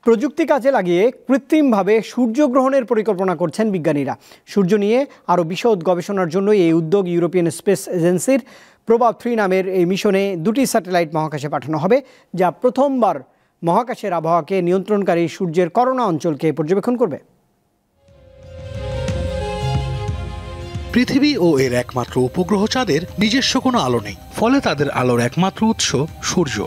প্রযুক্তি কাজে লাগিয়ে কৃত্রিমভাবে সূর্যগ্রহণের পরিকল্পনা করছেন বিজ্ঞানীরা। সূর্য নিয়ে আরও বিশদ গবেষণার জন্য এই উদ্যোগ ইউরোপিয়ান স্পেস এজেন্সির প্রভাব 3 নামের এই মিশনে 2টি স্যাটেলাইট মহাকাশে পাঠানো হবে, যা প্রথমবার মহাকাশের আবহাওয়াকে নিয়ন্ত্রণকারী সূর্যের করোনা অঞ্চলকে পর্যবেক্ষণ করবে। পৃথিবী ও এর একমাত্র উপগ্রহ চাঁদের নিজস্ব কোনো আলো নেই, ফলে তাদের আলোর একমাত্র উৎস সূর্য।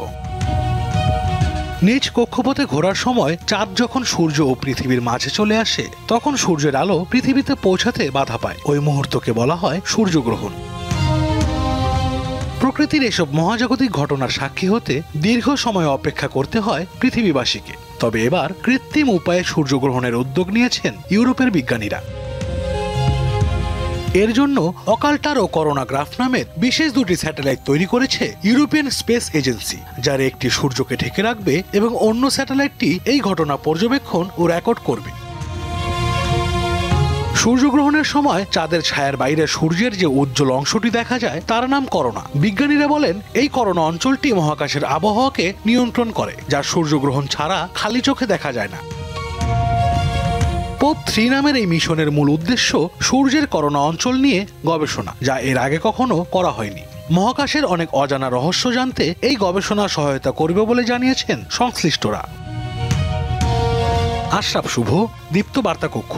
নিজ কক্ষপথে ঘোরার সময় চাঁদ যখন সূর্য ও পৃথিবীর মাঝে চলে আসে, তখন সূর্যের আলো পৃথিবীতে পৌঁছাতে বাধা পায়। ওই মুহূর্তকে বলা হয় সূর্যগ্রহণ। প্রকৃতির এসব মহাজাগতিক ঘটনার সাক্ষী হতে দীর্ঘ সময় অপেক্ষা করতে হয় পৃথিবীবাসীকে। তবে এবার কৃত্রিম উপায়ে সূর্যগ্রহণের উদ্যোগ নিয়েছেন ইউরোপের বিজ্ঞানীরা। এর জন্য অকাল্টার ও করোনাগ্রাফ নামের বিশেষ 2টি স্যাটেলাইট তৈরি করেছে ইউরোপিয়ান স্পেস এজেন্সি, যার একটি সূর্যকে ঢেকে রাখবে এবং অন্য স্যাটেলাইটটি এই ঘটনা পর্যবেক্ষণ ও রেকর্ড করবে। সূর্যগ্রহণের সময় চাঁদের ছায়ার বাইরে সূর্যের যে উজ্জ্বল অংশটি দেখা যায় তার নাম করোনা। বিজ্ঞানীরা বলেন, এই করোনা অঞ্চলটি মহাকাশের আবহাওয়াকে নিয়ন্ত্রণ করে, যা সূর্যগ্রহণ ছাড়া খালি চোখে দেখা যায় না। পোপ 3 নামের এই মিশনের মূল উদ্দেশ্য সূর্যের করোনা অঞ্চল নিয়ে গবেষণা, যা এর আগে কখনো করা হয়নি। মহাকাশের অনেক অজানা রহস্য জানতে এই গবেষণা সহায়তা করবে বলে জানিয়েছেন সংশ্লিষ্টরা। আশরাফ শুভ, দীপ্ত বার্তা কক্ষ।